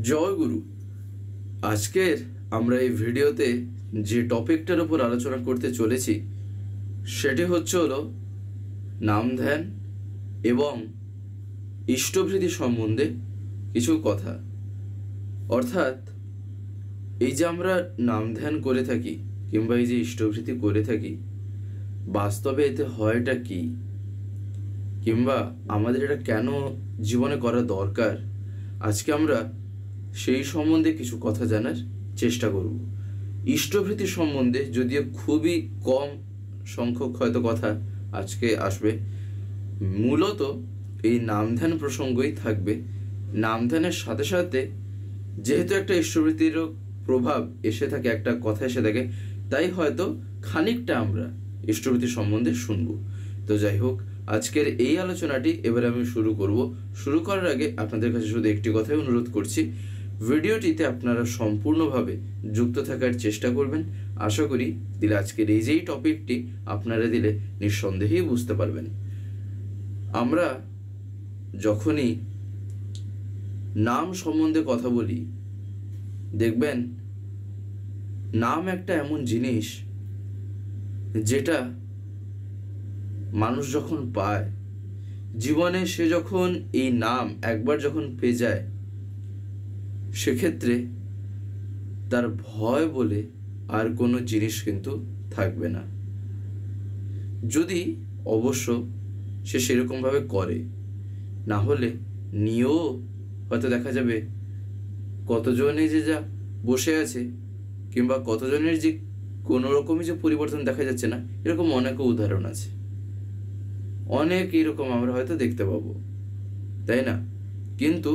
জয় গুরু। আজকের আমরা এই ভিডিওতে যে টপিকটার উপর আলোচনা করতে চলেছি সেটি হলো নাম ধ্যান এবং ইষ্টভৃতি সম্বন্ধে কিছু কথা। অর্থাৎ এই যে আমরা নাম ধ্যান করে থাকি কিংবা এই যে ইষ্টভৃতি করে থাকি, বাস্তবে এতে হয়টা কি, কিংবা আমাদের এটা কেন জীবনে করা দরকার, আজকে আমরা সেই সম্বন্ধে কিছু কথা জানার চেষ্টা করব। ইষ্টভৃতি সম্বন্ধে যদিও খুবই কম সংখ্যক হয়তো কথা আজকে আসবে, মূলত এই নামধ্যান প্রসঙ্গই থাকবে। নামধ্যানের সাথে সাথে যেহেতু একটা ইষ্টভৃতিরও প্রভাব এসে থাকে, একটা কথা এসে থাকে, তাই হয়তো খানিকটা আমরা ইষ্টভৃতি সম্বন্ধে শুনব। তো যাই হোক, আজকের এই আলোচনাটি এবারে আমি শুরু করব। শুরু করার আগে আপনাদের কাছে শুধু একটি কথাই অনুরোধ করছি, ভিডিওটিতে আপনারা সম্পূর্ণভাবে যুক্ত থাকার চেষ্টা করবেন। আশা করি দিলে আজকের এই যেই টপিকটি আপনারা দিলে নিঃসন্দেহেই বুঝতে পারবেন। আমরা যখনই নাম সম্বন্ধে কথা বলি, দেখবেন নাম একটা এমন জিনিস যেটা মানুষ যখন পায় জীবনে, সে যখন এই নাম একবার যখন পেয়ে যায়, সেক্ষেত্রে তার ভয় বলে আর কোনো জিনিস কিন্তু থাকবে না। যদি অবশ্য সে সেরকমভাবে করে, না হলে নিয়েও হয়তো দেখা যাবে কতজনে যে যা বসে আছে, কিংবা কতজনের যে কোনো রকমই যে পরিবর্তন দেখা যাচ্ছে না, এরকম অনেক উদাহরণ আছে, অনেক এরকম আমরা হয়তো দেখতে পাবো, তাই না? কিন্তু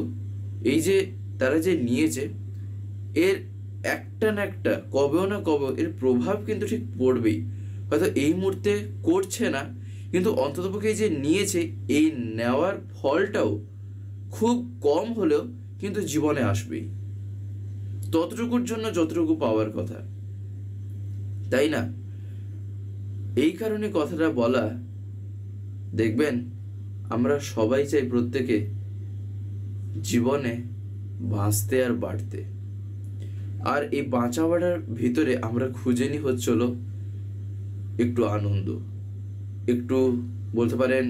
এই যে তারা যে নিয়েছে, এর একটা না একটা কবেও না কবেও এর প্রভাব কিন্তু ঠিক পড়বেই। হয়তো এই মুহূর্তে করছে না, কিন্তু অন্ততপক্ষে এই যে নিয়েছে, এই নেওয়ার ফলটাও খুব কম হলেও কিন্তু জীবনে আসবেই, ততটুকুর জন্য যতটুকু পাওয়ার কথা, তাই না? এই কারণে কথাটা বলা। দেখবেন আমরা সবাই চাই প্রত্যেকে জীবনে বাঁচতে আর বাড়তে, আর এই বাঁচা বাড়ার ভিতরে আমরা খুঁজে নিই হচ্ছিল একটু আনন্দ, একটু বলতে পারেন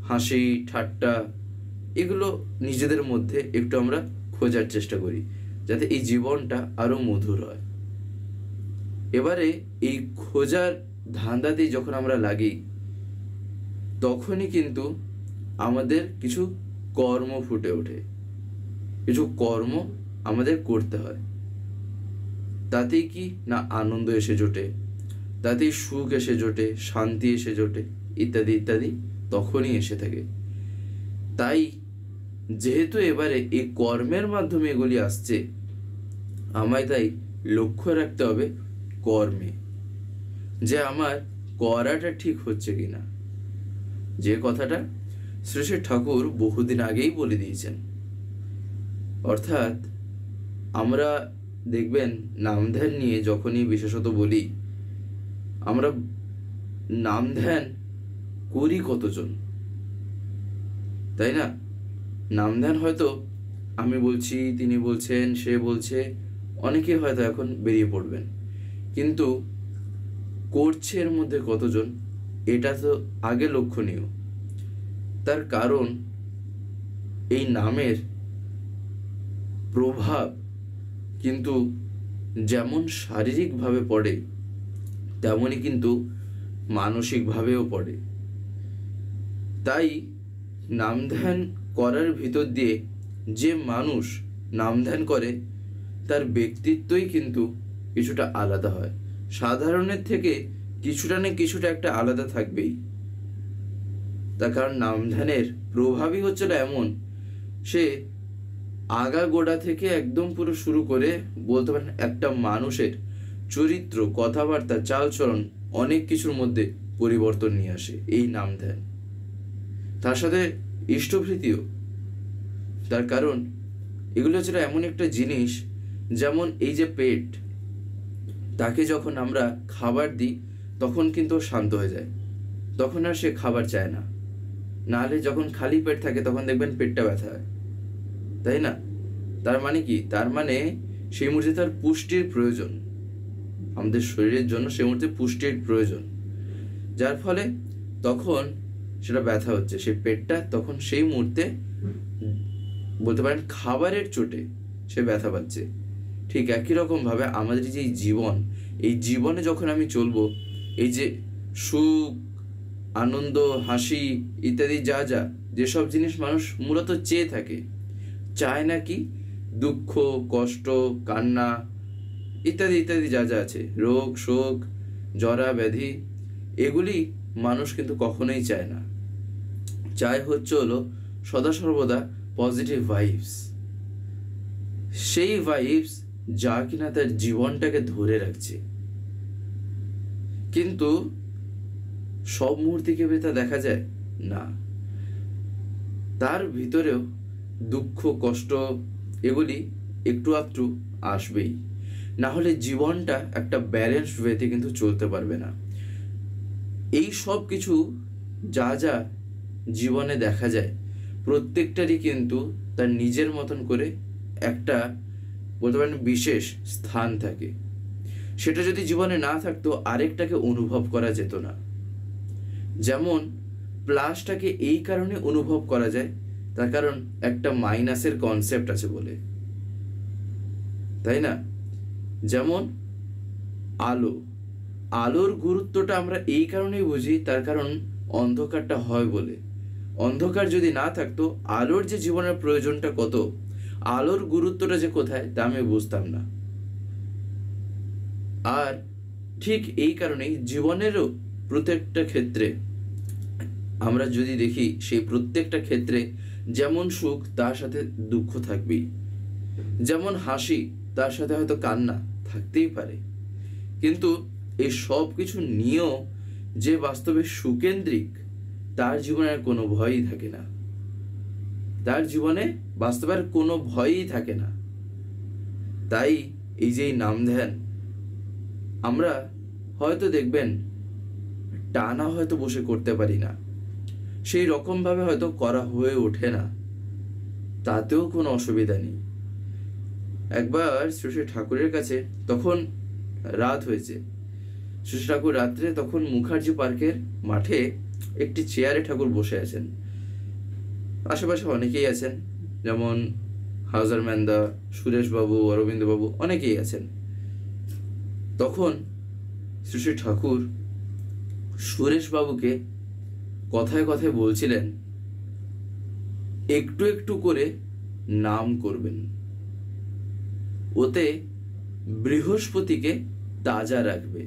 হাসি ঠাট্টা, এগুলো নিজেদের মধ্যে একটু আমরা খোঁজার চেষ্টা করি যাতে এই জীবনটা আরো মধুর হয়। এবারে এই খোঁজার ধান্দাতেই যখন আমরা লাগি, তখনই কিন্তু আমাদের কিছু কর্ম ফুটে ওঠে, কিছু কর্ম আমাদের করতে হয়। তাতেই কি না আনন্দ এসে জোটে, তাতেই সুখ এসে জোটে, শান্তি এসে জোটে, ইত্যাদি ইত্যাদি তখনই এসে থাকে। তাই যেহেতু এবারে এই কর্মের মাধ্যমে এগুলি আসছে, আমায় তাই লক্ষ্য রাখতে হবে কর্মে, যে আমার করাটা ঠিক হচ্ছে কিনা, যে কথাটা শ্রী শ্রী ঠাকুর বহুদিন আগেই বলে দিয়েছেন। অর্থাৎ আমরা দেখবেন নাম ধ্যান নিয়ে যখনই বিশেষত বলি, আমরা নাম ধ্যান করি কতজন, তাই না? নাম ধ্যান হয়তো আমি বলছি, তিনি বলছেন, সে বলছে, অনেকে হয়তো এখন বেরিয়ে পড়বেন, কিন্তু করছে এর মধ্যে কতজন, এটা তো আগে লক্ষণীয়। তার কারণ এই নামের প্রভাব কিন্তু যেমন শারীরিকভাবে পড়ে, তেমনই কিন্তু মানসিকভাবেও পড়ে। তাই নাম ধ্যান করার ভিতর দিয়ে যে মানুষ নাম ধ্যান করে, তার ব্যক্তিত্বই কিন্তু কিছুটা আলাদা হয়, সাধারণের থেকে কিছুটা না কিছুটা একটা আলাদা থাকবেই। তার কারণ নাম ধ্যানের প্রভাবই হচ্ছিল এমন, সে আগাগোড়া থেকে একদম পুরো শুরু করে বলতে পারেন একটা মানুষের চরিত্র, কথাবার্তা, চালচলন, অনেক কিছুর মধ্যে পরিবর্তন নিয়ে আসে এই নাম ধ্যান। তার সাথে ইষ্টভৃতিও। তার কারণ এগুলো হচ্ছে এমন একটা জিনিস, যেমন এই যে পেট, তাকে যখন আমরা খাবার দিই তখন কিন্তু শান্ত হয়ে যায়, তখন আর সে খাবার চায় না। নাহলে যখন খালি পেট থাকে তখন দেখবেন পেটটা ব্যথা হয়, তাই না? তার মানে কি? তার মানে সেই মুহূর্তে তার পুষ্টির প্রয়োজন, আমাদের শরীরের জন্য সেই মুহূর্তে পুষ্টির প্রয়োজন, যার ফলে তখন সেটা ব্যথা হচ্ছে, সেই পেটটা তখন সেই মুহূর্তে বলতে পারেন খাবারের চোটে সে ব্যথা পাচ্ছে। ঠিক একই রকমভাবে আমাদের যে জীবন, এই জীবনে যখন আমি চলবো, এই যে সুখ, আনন্দ, হাসি ইত্যাদি যা যা যেসব জিনিস মানুষ মূলত চেয়ে থাকে, চায় না কি? দুঃখ, কষ্ট, কান্না ইত্যাদি ইত্যাদি যা যা আছে, রোগ শোক, জরা ব্যাধি, এগুলি মানুষ কিন্তু কখনোই চায় না। চায় হলো সদা সর্বদা পজিটিভ ভাইবস, সেই ভাইবস যা কিনা তার জীবনটাকে ধরে রাখছে। কিন্তু সব মুহূর্তে কি তা দেখা যায় না, তার ভিতরেও দুঃখ কষ্ট এগুলি একটু আধটু আসবেই, না হলে জীবনটা একটা ব্যালেন্স ওয়েতে কিন্তু চলতে পারবে না। এই সব কিছু যা যা জীবনে দেখা যায়, প্রত্যেকটারই কিন্তু তার নিজের মতন করে একটা বলতে পারেন বিশেষ স্থান থাকে। সেটা যদি জীবনে না থাকতো আরেকটাকে অনুভব করা যেত না। যেমন প্লাসটাকে এই কারণে অনুভব করা যায়, তার কারণ একটা মাইনাসের কনসেপ্ট আছে বলে, তাই না? যেমন আলো, আলোর গুরুত্বটা আমরা এই কারণেই বুঝি, তার কারণ অন্ধকারটা হয় বলে। অন্ধকার যদি না থাকতো আলোর যে জীবনের প্রয়োজনটা কত, আলোর গুরুত্বটা যে কোথায় তা আমি বুঝতাম না। আর ঠিক এই কারণেই জীবনেরও প্রত্যেকটা ক্ষেত্রে আমরা যদি দেখি, সেই প্রত্যেকটা ক্ষেত্রে যেমন সুখ তার সাথে দুঃখ থাকবেই, যেমন হাসি তার সাথে হয়তো কান্না থাকতেই পারে, কিন্তু এই সব কিছু নিয়েও যে বাস্তবে সুকেন্দ্রিক, তার জীবনে আর কোনো ভয়ই থাকে না, তার জীবনে বাস্তবে আর কোনো ভয়ই থাকে না। তাই এই যে নাম ধ্যান আমরা হয়তো দেখবেন টানা হয়তো বসে করতে পারি না, সেই রকমভাবে হয়তো করা হয়ে ওঠে না, তাতেও কোনো অসুবিধা নেই। একবার শ্রী শ্রী ঠাকুরের কাছে তখন রাত হয়েছে, শ্রী শ্রী ঠাকুর রাত্রে তখন মুখার্জি পার্কের মাঠে একটি চেয়ারে ঠাকুর বসে আছেন, আশেপাশে অনেকেই আছেন, যেমন হাউজার ম্যানদা, সুরেশবাবু, অরবিন্দবাবু অনেকেই আছেন। তখন শ্রী শ্রী ঠাকুর সুরেশবাবুকে কথায় কথায় বলছিলেন, একটু একটু করে নাম করবেন, ওতে বৃহস্পতিকে তাজা রাখবে।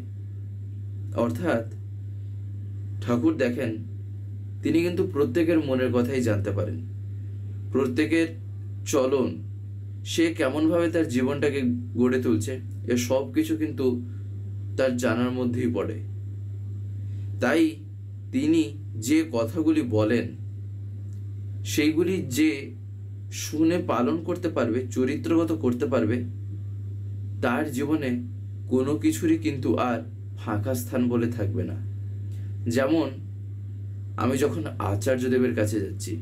অর্থাৎ ঠাকুর দেখেন, তিনি কিন্তু প্রত্যেকের মনের কথাই জানতে পারেন, প্রত্যেকের চলন, সে কেমনভাবে তার জীবনটাকে গড়ে তুলছে, এ সব কিছু কিন্তু তার জানার মধ্যেই পড়ে। তাই তিনি যে কথাগুলি বলেন, সেইগুলি যে শুনে পালন করতে পারবে, চরিত্রগত করতে পারবে, তার জীবনে কোনো কিছুরই কিন্তু আর ফাঁকা স্থান বলে থাকবে না। যেমন আমি যখন আচার্যদেবের কাছে যাচ্ছি,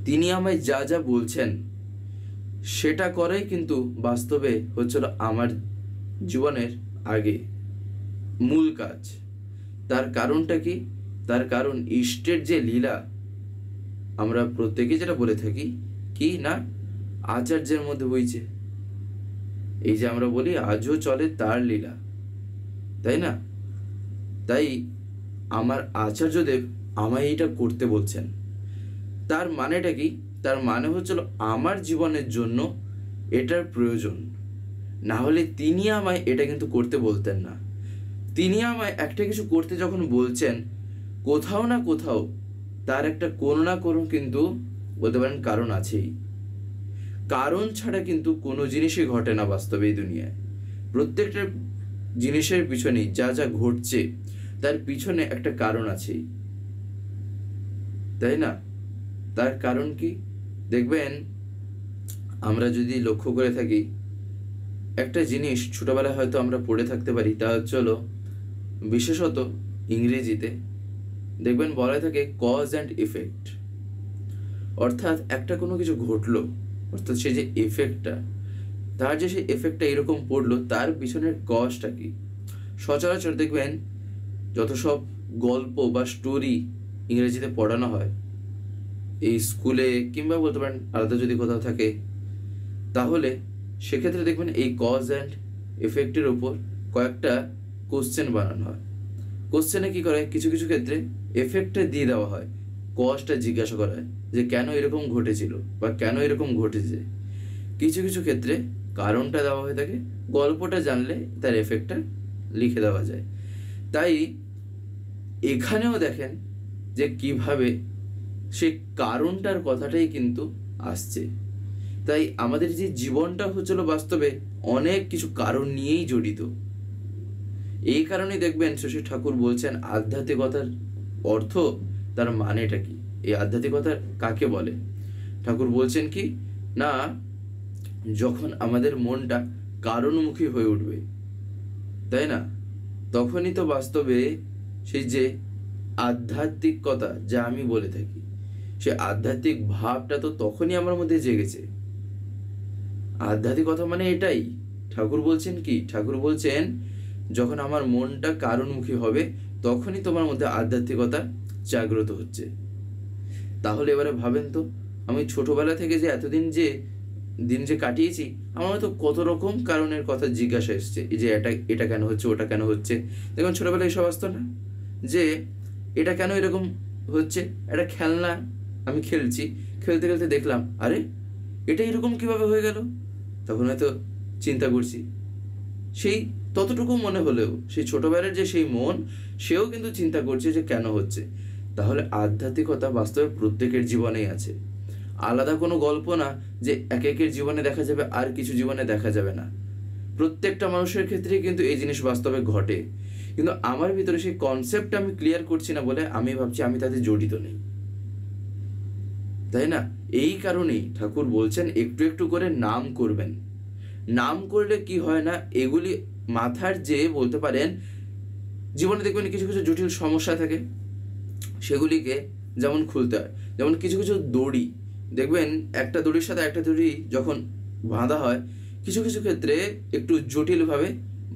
তিনি আমায় যা যা বলছেন সেটা করাই কিন্তু বাস্তবে হচ্ছিল আমার জীবনের আগে মূল কাজ। তার কারণটা কি? তার কারণ ইষ্টের যে লীলা, আমরা প্রত্যেকে যেটা বলে থাকি কি না, আচার্যের মধ্যে বইছে, এই যে আমরা বলি আজও চলে তার লীলা, তাই না? তাই আমার আচার্যদেব আমায় এইটা করতে বলছেন। তার মানেটা কি? তার মানে হচ্ছিল আমার জীবনের জন্য এটার প্রয়োজন, না হলে তিনি আমায় এটা কিন্তু করতে বলতেন না। তিনি আমায় একটা কিছু করতে যখন বলছেন, কোথাও না কোথাও তার একটা কোনো না কোনো কিন্তু বলতে পারেন কারণ আছেই। কারণ ছাড়া কিন্তু কোনো জিনিসই ঘটে না বাস্তবে এই দুনিয়ায়। প্রত্যেকটা জিনিসের পিছনেই যা যা ঘটছে তার পিছনে একটা কারণ আছেই, তাই না? তার কারণ কি? দেখবেন আমরা যদি লক্ষ্য করে থাকি, একটা জিনিস ছোটবেলায় হয়তো আমরা পড়ে থাকতে পারি, তা হচ্ছে হলো বিশেষত ইংরেজিতে দেখবেন বলা থাকে কজ অ্যান্ড ইফেক্ট। অর্থাৎ একটা কোনো কিছু ঘটলো, অর্থাৎ সেই যে এফেক্টটা, তার যে সেই এফেক্টটা এরকম পড়লো, তার পিছনের কজটা কি। সচরাচর দেখবেন যত সব গল্প বা স্টোরি ইংরেজিতে পড়ানো হয় এই স্কুলে, কিংবা বলতে পারেন আলাদা যদি কোথাও থাকে, তাহলে সেক্ষেত্রে দেখবেন এই কজ অ্যান্ড এফেক্টের উপর কয়েকটা কোশ্চেন বানানো হয়। কোশ্চেনে কি করে, কিছু কিছু ক্ষেত্রে এফেক্টটা দিয়ে দেওয়া হয়, কজটা জিজ্ঞাসা করা হয় যে কেন এরকম ঘটেছিল বা কেন এরকম ঘটেছে। কিছু কিছু ক্ষেত্রে কারণটা দেওয়া হয়ে থাকে, গল্পটা জানলে তার এফেক্টটা লিখে দেওয়া যায়। তাই এখানেও দেখেন যে কিভাবে সেই কারণটার কথাটাই কিন্তু আসছে। তাই আমাদের যে জীবনটা হচ্ছিল বাস্তবে অনেক কিছু কারণ নিয়েই জড়িত। এই কারণেই দেখবেন শশী ঠাকুর বলছেন আধ্যাত্মিকতার অর্থ, তার মানেটা কি, এই আধ্যাত্মিকতা কাকে বলে। ঠাকুর বলছেন কি না, যখন আমাদের মনটা কারণমুখী হয়ে উঠবে, তাই না, তখনই তো বাস্তবে সেই যে আধ্যাত্মিকতা যা আমি বলে থাকি, সে আধ্যাত্মিক ভাবটা তো তখনই আমার মধ্যে জেগেছে। আধ্যাত্মিকতা মানে এটাই। ঠাকুর বলছেন কি, ঠাকুর বলছেন যখন আমার মনটা কারণমুখী হবে তখনই তোমার মধ্যে আধ্যাত্মিকতা জাগ্রত হচ্ছে। তাহলে এবারে ভাবেন তো, আমি ছোটবেলা থেকে যে এতদিন যে দিন যে কাটিয়েছি, আমার তো কত রকম কারণের কথা জিজ্ঞাসা এসছে, এই যে এটা কেন হচ্ছে, ওটা কেন হচ্ছে। দেখুন ছোটবেলায় এসব আসতো না যে এটা কেন এরকম হচ্ছে, একটা খেলনা আমি খেলছি, খেলতে খেলতে দেখলাম আরে এটা এরকম কিভাবে হয়ে গেল, তখন হয়তো চিন্তা করছি। সেই ততটুকু মনে হলেও সেই ছোটবেলার যে সেই মন, সেও কিন্তু চিন্তা করছে যে কেন হচ্ছে। তাহলে আধ্যাত্মিকতা বাস্তবে প্রত্যেকের জীবনেই আছে, আলাদা কোনো গল্প না যে একের জীবনে দেখা যাবে আর কিছু জীবনে দেখা যাবে না। প্রত্যেকটা মানুষের ক্ষেত্রেই কিন্তু এই জিনিস বাস্তবে ঘটে, কিন্তু আমার ভিতরে সেই কনসেপ্ট আমি ক্লিয়ার করছি না বলে আমি ভাবছি আমি তাতে জড়িত নেই, তাই না। এই কারণেই ঠাকুর বলছেন একটু একটু করে নাম করবেন। নাম করলে কি হয় না, এগুলি মাথার যে বলতে পারেন জীবনে দেখবেন কিছু কিছু জটিল সমস্যা থাকে, সেগুলিকে যেমন খুলতে হয়। যেমন কিছু কিছু দড়ি দেখবেন, একটা দড়ির সাথে একটা দড়ি যখন বাঁধা হয়, কিছু কিছু ক্ষেত্রে একটু জটিলভাবে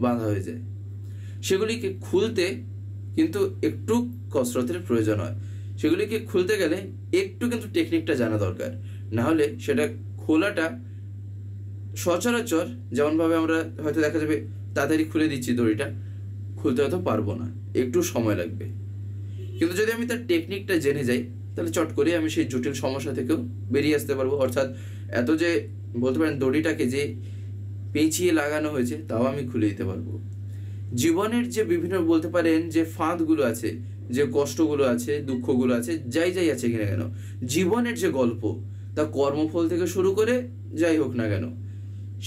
বাঁধা হয়ে যায়, সেগুলিকে খুলতে কিন্তু একটু কসরতের প্রয়োজন হয়। সেগুলিকে খুলতে গেলে একটু কিন্তু টেকনিকটা জানা দরকার, না হলে সেটা খোলাটা সচরাচর যেমনভাবে আমরা হয়তো দেখা যাবে তাড়াতাড়ি খুলে দিচ্ছি দড়িটা, খুলতে হয়তো পারবো না, একটু সময় লাগবে। কিন্তু যদি আমি তার টেকনিকটা জেনে যাই, তাহলে চট করে আমি সেই জটিল সমস্যা থেকেও বেরিয়ে আসতে পারবো। অর্থাৎ এত যে বলতে পারেন দড়িটাকে যে পেঁচিয়ে লাগানো হয়েছে তাও আমি খুলে দিতে পারবো। জীবনের যে বিভিন্ন বলতে পারেন যে ফাঁদগুলো আছে, যে কষ্টগুলো আছে, দুঃখগুলো আছে, যাই যাই আছে কিনা কেন, জীবনের যে গল্প, তা কর্মফল থেকে শুরু করে যাই হোক না কেন,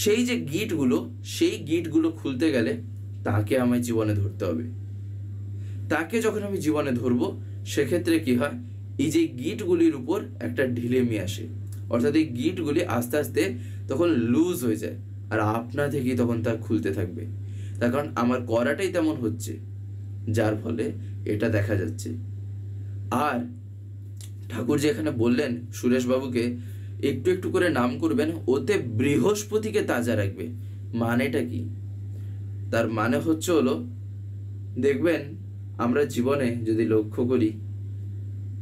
সেই যে গিটগুলো, সেই গিটগুলো খুলতে গেলে তাকে আমায় জীবনে ধরতে হবে। তাকে যখন আমি জীবনে ধরবো, সেক্ষেত্রে কি হয়, এই যে গিটগুলির উপর একটা ঢিলেমি আসে, অর্থাৎ এই গিটগুলি আস্তে আস্তে তখন লুজ হয়ে যায়, আর আপনা থেকেই তখন তা খুলতে থাকবে। তার কারণ আমার করাটাই তেমন হচ্ছে, যার ফলে এটা দেখা যাচ্ছে। আর ঠাকুর যে এখানে বললেন সুরেশবাবুকে একটু একটু করে নাম করবেন, ওতে বৃহস্পতিকে তাজা রাখবে, মানেটা কি? তার মানে হচ্ছে হলো, দেখবেন আমরা জীবনে যদি লক্ষ্য করি,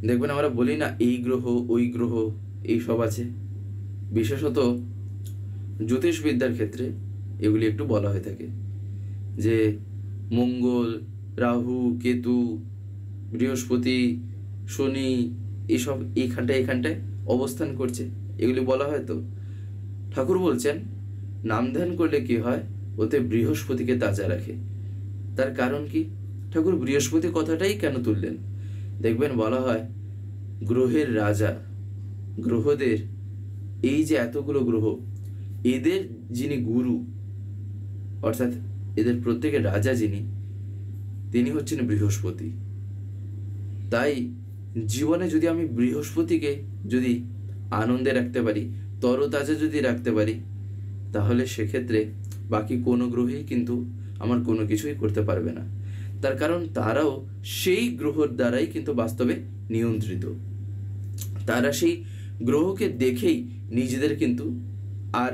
দেখবেন আমরা বলি না এই গ্রহ ওই গ্রহ এই সব আছে, বিশেষত জ্যোতিষবিদ্যার ক্ষেত্রে এগুলি একটু বলা হয়ে থাকে যে মঙ্গল, রাহু, কেতু, বৃহস্পতি, শনি এইসব এখানটায় অবস্থান করছে, এগুলি বলা হয়। তো ঠাকুর বলছেন নাম ধ্যান করলে কি হয়, ওতে বৃহস্পতিকে তাজা রাখে। তার কারণ কি, ঠাকুর বৃহস্পতি কথাটাই কেন তুললেন? দেখবেন বলা হয় গ্রহের রাজা, গ্রহদের এই যে এতগুলো গ্রহ, এদের যিনি গুরু, অর্থাৎ এদের প্রত্যেকের রাজা যিনি, তিনি হচ্ছেন বৃহস্পতি। তাই জীবনে যদি আমি বৃহস্পতিকে যদি আনন্দে রাখতে পারি, তরতাজা যদি রাখতে পারি, তাহলে সেক্ষেত্রে বাকি কোনো গ্রহেই কিন্তু আমার কোনো কিছুই করতে পারবে না। তার কারণ তারাও সেই গ্রহর দ্বারাই কিন্তু বাস্তবে নিয়ন্ত্রিত, তারা সেই গ্রহকে দেখেই নিজেদের কিন্তু আর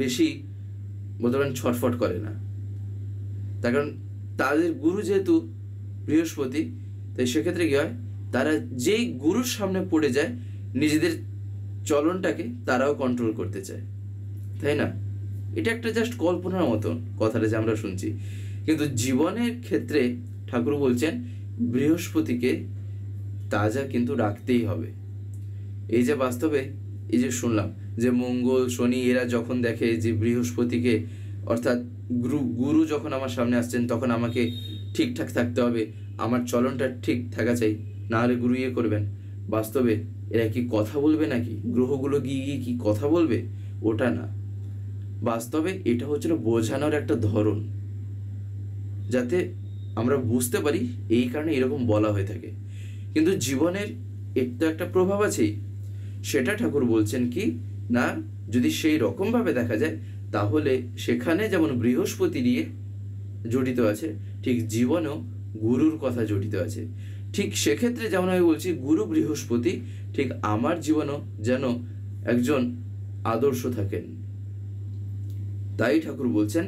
বেশি বলতে পারেন ছটফট করে না, তার কারণ তাদের গুরু যেহেতু বৃহস্পতি, তাই সেক্ষেত্রে কি হয়, তারা যেই গুরুর সামনে পড়ে যায় নিজেদের চলনটাকে তারাও কন্ট্রোল করতে চায়, তাই না? এটা একটা জাস্ট কল্পনার মতন কথাটা যে আমরা শুনছি, কিন্তু জীবনের ক্ষেত্রে ঠাকুর বলছেন বৃহস্পতিকে তাজা কিন্তু রাখতেই হবে। এই যে বাস্তবে এই যে শুনলাম যে মঙ্গল শনি এরা যখন দেখে যে বৃহস্পতিকে অর্থাৎ গুরু যখন আমার সামনে আসছেন তখন আমাকে ঠিকঠাক থাকতে হবে, আমার চলনটা ঠিক থাকা চাই, না হলে গুরু ইয়ে করবেন। বাস্তবে এরা কি কথা বলবে নাকি? গ্রহগুলো গিয়ে গিয়ে কি কথা বলবে? ওটা না, বাস্তবে এটা হচ্ছিল বোঝানোর একটা ধরন, যাতে আমরা বুঝতে পারি, এই কারণে এরকম বলা হয়ে থাকে। কিন্তু জীবনের এর তো একটা প্রভাব আছেই, সেটা ঠাকুর বলছেন কি না, যদি সেই রকমভাবে দেখা যায় তাহলে সেখানে যেমন বৃহস্পতি নিয়ে জড়িত আছে, ঠিক জীবনেও গুরুর কথা জড়িত আছে। ঠিক সেক্ষেত্রে যেমন আমি বলছি গুরু বৃহস্পতি ঠিক আমার জীবনেও যেন একজন আদর্শ থাকেন। তাই ঠাকুর বলছেন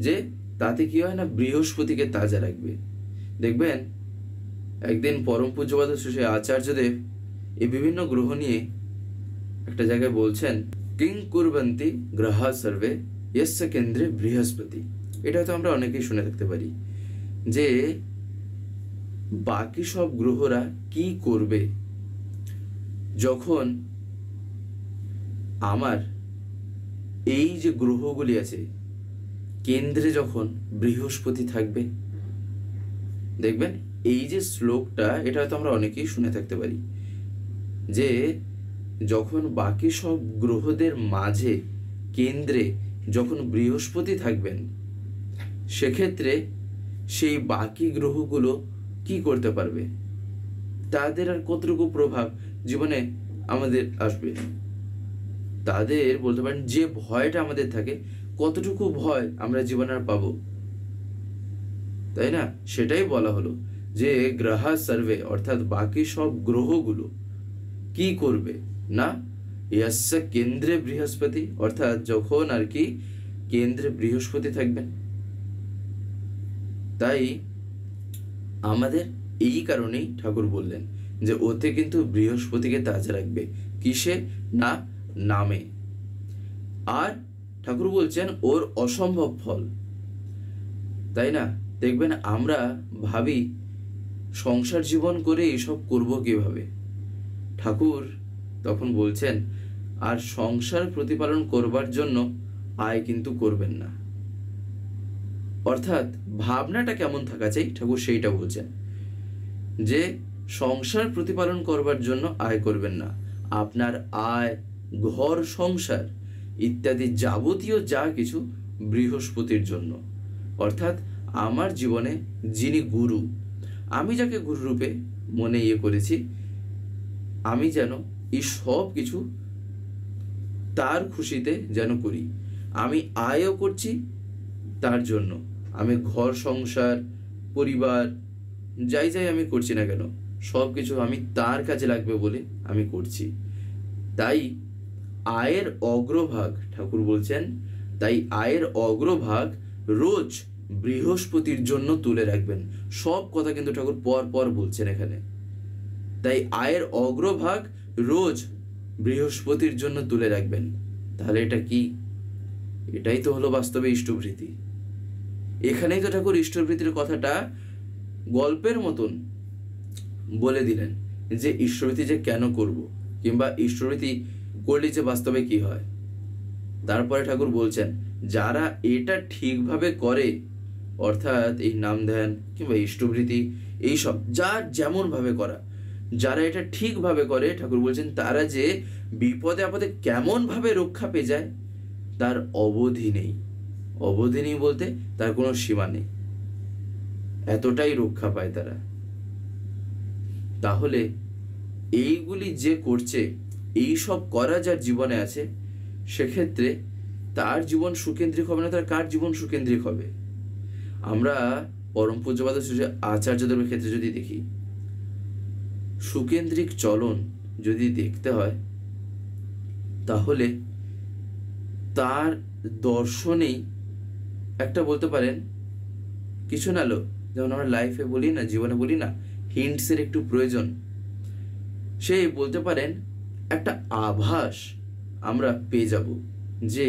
যে তাতে কি হয় না, বৃহস্পতিকে তাজা রাখবে। দেখবেন একদিন পরম পূজ্যপাদ শ্রী আচার্যদেব এই বিভিন্ন গ্রহ নিয়ে একটা জায়গায় বলছেন, কিং কুরবন্তি গ্রহা সর্বে ইয়স্য কেন্দ্রে বৃহস্পতি। এটা তো আমরা অনেকেই শুনে থাকতে পারি যে বাকি সব গ্রহরা কি করবে যখন আমার এই যে গ্রহগুলি আছে কেন্দ্রে যখন বৃহস্পতি থাকবে। দেখবেন এই যে শ্লোকটা এটা হয়তো আমরা অনেকেই শুনে থাকতে পারি যে যখন বাকি সব গ্রহদের মাঝে কেন্দ্রে যখন বৃহস্পতি থাকবেন, সেক্ষেত্রে সেই বাকি গ্রহগুলো কি করতে পারবে, তাদের আর কতটুকু প্রভাব জীবনে আমাদের আসবে, তাদের বলতে পারেন যে ভয়টা আমাদের থাকে কতটুকু ভয় আমরা জীবনে আর পাবো, তাই না? সেটাই বলা হলো যে গ্রহ সার্ভে অর্থাৎ বাকি সব গ্রহগুলো কি করবে না, ইয়স্য কেন্দ্রে বৃহস্পতি অর্থাৎ যখন আর কি কেন্দ্রে বৃহস্পতি থাকবেন। তাই আমাদের এই কারণেই ঠাকুর বললেন যে ওতে কিন্তু বৃহস্পতিকে তাজা রাখবে, কিসে না, নামে। আর ঠাকুর বলছেন ওর অসম্ভব ফল, তাই না? দেখবেন আমরা ভাবি সংসার জীবন করে এইসব করব কিভাবে, ঠাকুর তখন বলছেন আর সংসার প্রতিপালন করবার জন্য আয় কিন্তু করবেন না, অর্থাৎ ভাবনাটা কেমন থাকা চাই ঠাকুর সেইটা বলছেন যে সংসার প্রতিপালন করবার জন্য আয় করবেন না, আপনার আয় ঘর সংসার ইত্যাদি যাবতীয় যা কিছু বৃহস্পতির জন্য, অর্থাৎ আমার জীবনে যিনি গুরু, আমি যাকে গুরু রূপে মনে করেছি, আমি যেন এই সব কিছু তার খুশিতে যেন করি। আমি আয়ও করছি তার জন্য, আমি ঘর সংসার পরিবার যাই যাই আমি করছি না কেন সব কিছু আমি তার কাজে লাগবে বলে আমি করছি। তাই আয়ের অগ্রভাগ ঠাকুর বলছেন, তাই আয়ের অগ্রভাগ রোজ বৃহস্পতির জন্য তুলে রাখবেন। সব কথা কিন্তু ঠাকুর পর পর বলছেন এখানে। তাই আয়ের অগ্রভাগ রোজ বৃহস্পতির জন্য তুলে রাখবেন। তাহলে এটা কি? এটাই তো হলো বাস্তবে ইষ্টভৃতি। এখানেই তো ঠাকুর ইষ্টভৃতির কথাটা গল্পের মতন বলে দিলেন যে ইষ্টভৃতি যে কেন করব, কিংবা ইষ্টভৃতি করলে যে বাস্তবে কি হয়। তারপরে ঠাকুর বলছেন যারা এটা ঠিকভাবে করে, অর্থাৎ এই নাম ধ্যান কিংবা ইষ্টভৃতি এইসব যার যেমন ভাবে করা, যারা এটা ঠিকভাবে করে ঠাকুর বলছেন তারা যে বিপদে আপদে কেমন ভাবে রক্ষা পেয়ে যায় তার অবধি নেই। অবধি নেই বলতে তার কোনো সীমা নেই, এতটাই রক্ষা পায় তারা। তাহলে এইগুলি যে করছে, এই সব করা যার জীবনে আছে, সেক্ষেত্রে তার জীবন সুকেন্দ্রিক হবে না, তার কার জীবন সুকেন্দ্রিক হবে? আমরা পরম পূজ্যপাদ আচার্যদেবের ক্ষেত্রে যদি দেখি, সুকেন্দ্রিক চলন যদি দেখতে হয় তাহলে তার দর্শনেই একটা বলতে পারেন কিছু নালো, যেমন আমরা লাইফে বলি না, জীবনে বলি না, হিন্টসের একটু প্রয়োজন। সে বলতে পারেন একটা আভাস আমরা পেয়ে যাব যে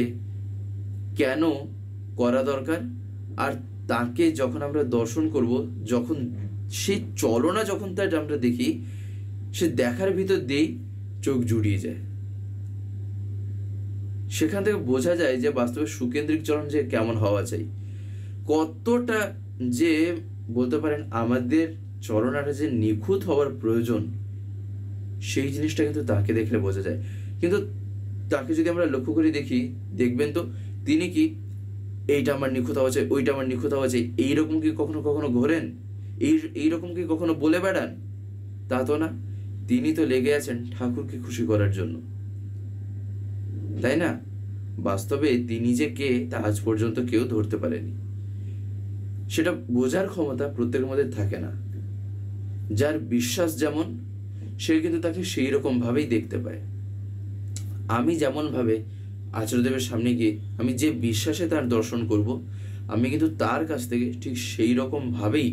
কেন করা দরকার। আর তাকে যখন আমরা দর্শন করব, যখন সেই চলনা যখন তার আমরা দেখি, সে দেখার ভিতর দিয়েই চোখ জুড়িয়ে যায়। সেখান থেকে বোঝা যায় যে বাস্তবে সুকেন্দ্রিক চলন যে কেমন হওয়া চাই, কতটা যে বলতে পারেন আমাদের চলনাটা যে নিখুঁত হওয়ার প্রয়োজন, সেই জিনিসটা কিন্তু তাকে দেখলে বোঝা যায়। কিন্তু তাকে যদি আমরা লক্ষ্য করে দেখি, দেখবেন তো তিনি কি এইটা আমার নিখুঁত হওয়া চাই, ওইটা আমার নিখুঁত হওয়া চাই, এইরকম কি কখনো কখনো ঘোরেন, এইরকম কি কখনো বলে বেড়ান? তা তো না। তিনি তো লেগে আছেন ঠাকুরকে খুশি করার জন্য, তাই না? বাস্তবে তিনি যে কে তা আজ পর্যন্ত কেউ ধরতে পারেনি। সেটা বোঝার ক্ষমতা প্রত্যেকের মধ্যে থাকে না। যার বিশ্বাস যেমন, সে কিন্তু তাকে সেই রকম ভাবেই দেখতে পায়। আমি যেমন ভাবে আচার্যদেবের সামনে গিয়ে আমি যে বিশ্বাসে তার দর্শন করব, আমি কিন্তু তার কাছ থেকে ঠিক সেই রকম ভাবেই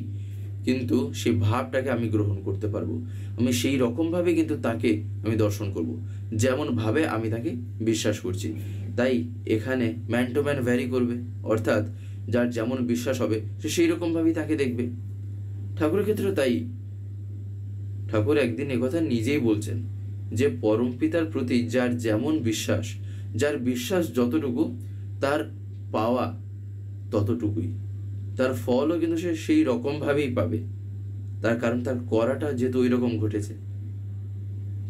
কিন্তু সেই ভাবটাকে আমি গ্রহণ করতে পারবো। আমি সেই রকমভাবে কিন্তু তাকে আমি দর্শন করব, যেমন ভাবে আমি তাকে বিশ্বাস করছি। তাই এখানে ম্যান টু ম্যান ভ্যারি করবে, অর্থাৎ যার যেমন বিশ্বাস হবে সে সেই রকমভাবেই তাকে দেখবে। ঠাকুরের ক্ষেত্রে তাই। ঠাকুর একদিন একথা নিজেই বলছেন যে পরম পিতার প্রতি যার যেমন বিশ্বাস, যার বিশ্বাস যতটুকু, তার পাওয়া ততটুকুই, তার ফলও কিন্তু সে সেই রকমভাবেই পাবে। তার কারণ তার করাটা যেহেতু ওই রকম ঘটেছে,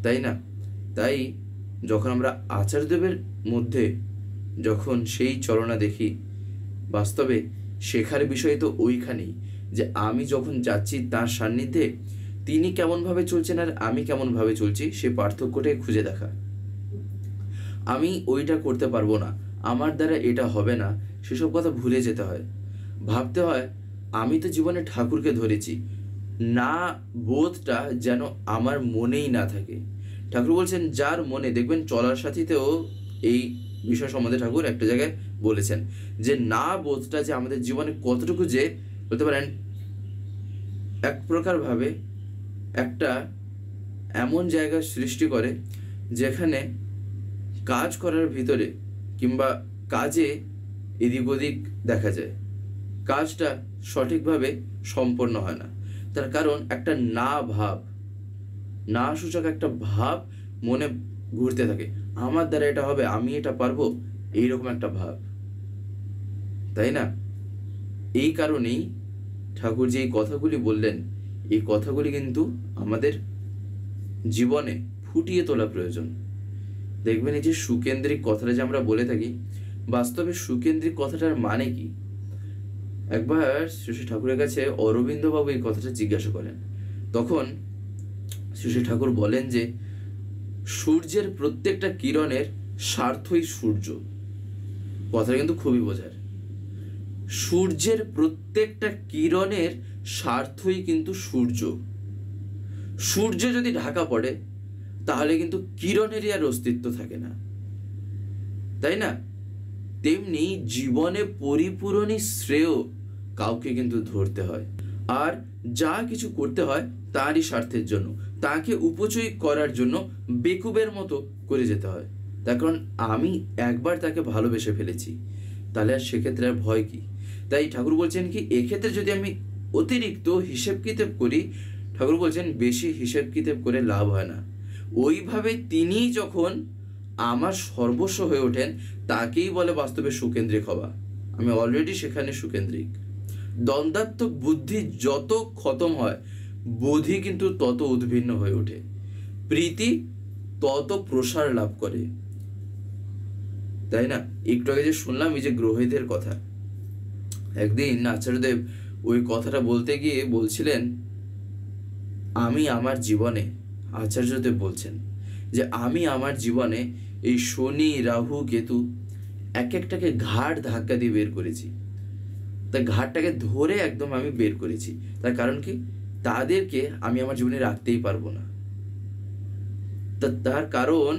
তাই না? তাই যখন আমরা আচার্যদেবের মধ্যে যখন সেই চলনা দেখি, বাস্তবে শেখার বিষয় তো ওইখানেই, যে আমি যখন যাচ্ছি তার সান্নিধ্যে তিনি কেমনভাবে চলছেন আর আমি কেমনভাবে চলছি, সে পার্থক্যটাই খুঁজে দেখা। আমি ওইটা করতে পারবো না, আমার দ্বারা এটা হবে না, সেসব কথা ভুলে যেতে হয়। ভাবতে হয় আমি তো জীবনে ঠাকুরকে ধরেছি, না বোধটা যেন আমার মনেই না থাকে। ঠাকুর বলছেন যার মনে, দেখবেন চলার সাথীতেও এই বিষয় সম্বন্ধে ঠাকুর একটা জায়গায় বলেছেন যে না বোধটা যে আমাদের জীবনে কতটুকু যে বলতে পারেন এক প্রকারভাবে একটা এমন জায়গা সৃষ্টি করে যেখানে কাজ করার ভিতরে কিংবা কাজে এদিক ওদিক দেখা যায়, কাজটা সঠিকভাবে সম্পন্ন হয় না। তার কারণ একটা না ভাব, না সূচক একটা ভাব মনে ঘুরতে থাকে, আমার দ্বারা এটা হবে, আমি এটা পারবো, এইরকম একটা ভাব, তাই না? এই কারণেই ঠাকুর যে এই কথাগুলি বললেন, এই কথাগুলি কিন্তু আমাদের জীবনে ফুটিয়ে তোলা প্রয়োজন। দেখবেন এই যে সুকেন্দ্রিক কথাটা যে আমরা বলে থাকি, বাস্তবে সুকেন্দ্রিক কথাটার মানে কি? একবার শ্রী ঠাকুরের কাছে অরবিন্দবাবু এই কথাটা জিজ্ঞাসা করেন। তখন শ্রী ঠাকুর বলেন যে সূর্যের প্রত্যেকটা কিরণের স্বার্থই সূর্য। কথাটা কিন্তু খুবই বোঝার। সূর্যের প্রত্যেকটা কিরণের স্বার্থই কিন্তু সূর্য। সূর্য যদি ঢাকা পড়ে তাহলে কিন্তু কিরণেরই আর অস্তিত্ব থাকে না, তাই না? তেমনি জীবনে পরিপূরণই শ্রেয় কাউকে কিন্তু ধরতে হয়, আর যা কিছু করতে হয় তারই স্বার্থের জন্য, তাকে উপচয় করার জন্য বেকুবের মতো করে যেতে হয়। তার কারণ আমি একবার তাকে ভালোবেসে ফেলেছি, তাহলে আর সেক্ষেত্রে আর ভয় কি? তাই ঠাকুর বলছেন কি, এক্ষেত্রে যদি আমি অতিরিক্ত হিসেব কিতাব করি, ঠাকুর বলছেন বেশি হিসেব কিতাব করে লাভ হয় না। ওইভাবে তিনি যখন আমার সর্বস্ব হয়ে ওঠেন, তাকেই বলে বাস্তবে সুকেন্দ্রিক হওয়া। আমি অলরেডি সেখানে সুকেন্দ্রিক। দ্বন্দ্বাত্মক বুদ্ধি যত খতম হয়, বোধি কিন্তু তত উদ্ভিন্ন হয়ে ওঠে, প্রীতি তত প্রসার লাভ করে, তাই না? একটু আগে যে শুনলাম এই যে গ্রহীদের কথা, একদিন আচার্যদেব ওই কথাটা বলতে গিয়ে বলছিলেন, আমি আমার জীবনে, আচার্যদেব বলছেন যে আমি আমার জীবনে এই শনি রাহু কেতু এক একটাকে ঘাট ধাক্কা দিয়ে বের করেছি, তাই ঘাটটাকে ধরে একদম আমি বের করেছি। তার কারণ কি? তাদেরকে আমি আমার জীবনে রাখতেই পারবো না। তার কারণ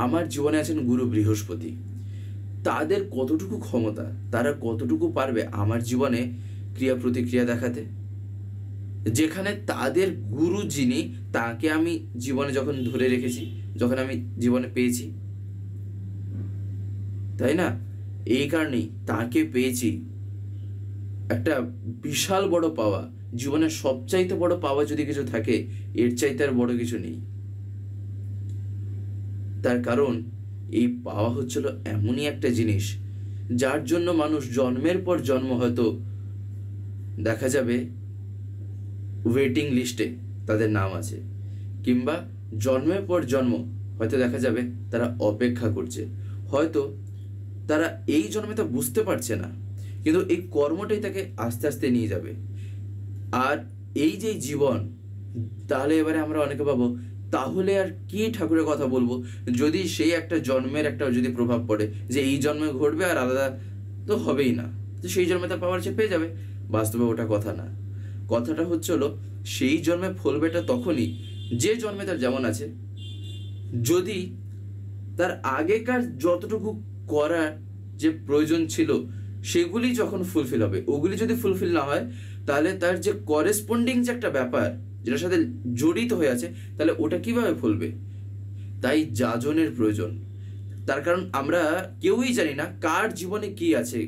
আমার জীবনে আছেন গুরু বৃহস্পতি। তাদের কতটুকু ক্ষমতা, তারা কতটুকু পারবে আমার জীবনে ক্রিয়া প্রতিক্রিয়া দেখাতে, যেখানে তাদের গুরু যিনি, তাকে আমি জীবনে যখন ধরে রেখেছি, যখন আমি জীবনে পেয়েছি, তাই না? এই কারণেই তাকে পেয়েছি। একটা বিশাল বড় পাওয়া, জীবনের সবচাইতে বড় পাওয়া যদি কিছু থাকে, এর চাইতে আর বড় কিছু নেই। তার কারণ এই পাওয়া হচ্ছিল এমনই একটা জিনিস যার জন্য মানুষ জন্মের পর জন্ম হয়তো দেখা যাবে ওয়েটিং লিস্টে তাদের নাম আছে, কিংবা জন্মের পর জন্ম হয়তো দেখা যাবে তারা অপেক্ষা করছে। হয়তো তারা এই জন্মে তা বুঝতে পারছে না, কিন্তু এই কর্মটাই তাকে আস্তে আস্তে নিয়ে যাবে। আর এই যে জীবন, তাহলে এবারে আমরা অনেকে ভাবো তাহলে আর কি ঠাকুরের কথা বলবো, যদি সেই একটা জন্মের একটা যদি প্রভাব পড়ে যে এই জন্মে ঘটবে আর আলাদা তো হবেই না, তো সেই জন্মে তার পাওয়ার চেয়ে পেয়ে যাবে। বাস্তবে ওটা কথা না। কথাটা হচ্ছে হলো সেই জন্মে ফলবেটা তখনই যে জন্মে তার যেমন আছে, যদি তার আগেকার যতটুকু করার যে প্রয়োজন ছিল সেগুলি যখন ফুলফিল হবে, ওগুলি যদি ফুলফিল না হয়, তাহলে তার যে করেসপন্ডিং যে একটা ব্যাপার যেটার সাথে জড়িত হয়ে আছে, তাহলে ওটা কিভাবে ফলবে? তাই যাজনের প্রয়োজন। তার কারণ আমরা কেউই জানি না কার জীবনে কি আছে,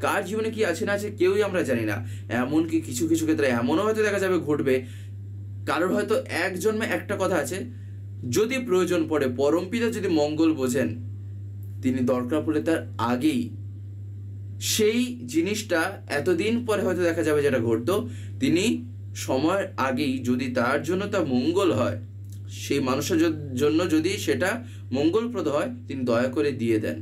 কার জীবনে কি আছে না আছে কেউই আমরা জানি না। এমনকি কিছু কিছু ক্ষেত্রে এমনও হয়তো দেখা যাবে ঘটবে, কারোর হয়তো এক জন্মে একটা কথা আছে, যদি প্রয়োজন পড়ে পরমপিতা যদি মঙ্গল বোঝেন, তিনি দরকার পড়লে তার আগেই সেই জিনিসটা এতদিন পরে হয়তো দেখা যাবে যেটা ঘটতো, তিনি সময়ের আগেই যদি তার জন্য তা মঙ্গল হয়, সেই মানুষের জন্য যদি সেটা মঙ্গলপ্রদ হয়, তিনি দয়া করে দিয়ে দেন,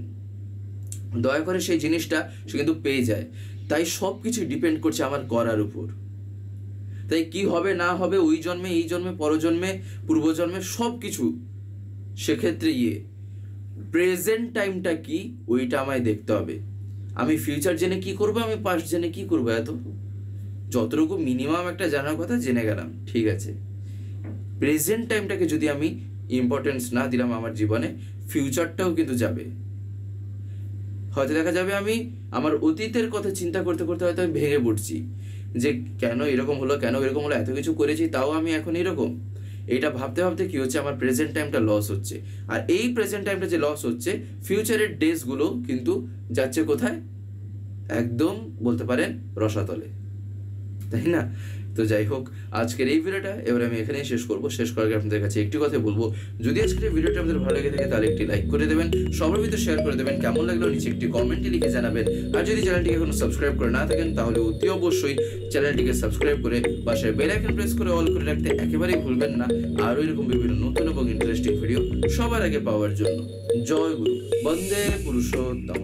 দয়া করে সেই জিনিসটা সে কিন্তু পেয়ে যায়। তাই সব কিছু ডিপেন্ড করছে আমার করার উপর। তাই কি হবে না হবে ওই জন্মে, এই জন্মে, পরজন্মে, পূর্বজন্মে সব কিছু, সেক্ষেত্রে প্রেজেন্ট টাইমটা কি ওইটা আমায় দেখতে হবে। আমি ফিউচার জেনে কি করবো, আমি পাস্ট জেনে কি করবো, এত যতটুকু মিনিমাম একটা জানার কথা জেনে গেলাম, ঠিক আছে। প্রেজেন্ট টাইমটাকে যদি আমি ইম্পর্টেন্স না দিলাম আমার জীবনে, ফিউচারটাও কিন্তু যাবে। হয়তো দেখা যাবে আমি আমার অতীতের কথা চিন্তা করতে করতে হয়তো আমি ভেঙে পড়ছি, যে কেন এরকম হলো, কেন এরকম হলো, এত কিছু করেছি তাও আমি এখন এরকম। এইটা ভাবতে ভাবতে কি হচ্ছে, আমার প্রেজেন্ট টাইমটা লস হচ্ছে। আর এই প্রেজেন্ট টাইমটা যে লস হচ্ছে, ফিউচারের ডেজগুলো কিন্তু যাচ্ছে কোথায়? একদম বলতে পারেন রসাতলে, তাই না? তো যাই হোক, আজকের এই ভিডিওটা এবার আমি এখানেই শেষ করবো। শেষ করার আগে আপনাদের কাছে একটি কথা বলবো, যদি আজকের এই ভিডিওটা আপনাদের ভালো লেগে থাকে তাহলে একটি লাইক করে দেবেন, সবার ভিতরে শেয়ার করে দেবেন, কেমন লাগলো নিচে একটি কমেন্টে লিখে জানাবেন। আর যদি চ্যানেলটিকে এখনো সাবস্ক্রাইব করে না থাকেন, তাহলে অতি অবশ্যই চ্যানেলটিকে সাবস্ক্রাইব করে পাশে বেল আইকন প্রেস করে অল করে রাখতে একেবারেই ভুলবেন না, আরও এরকম বিভিন্ন নতুন এবং ইন্টারেস্টিং ভিডিও সবার আগে পাওয়ার জন্য। জয় গুরু, বন্দে পুরুষোত্তম।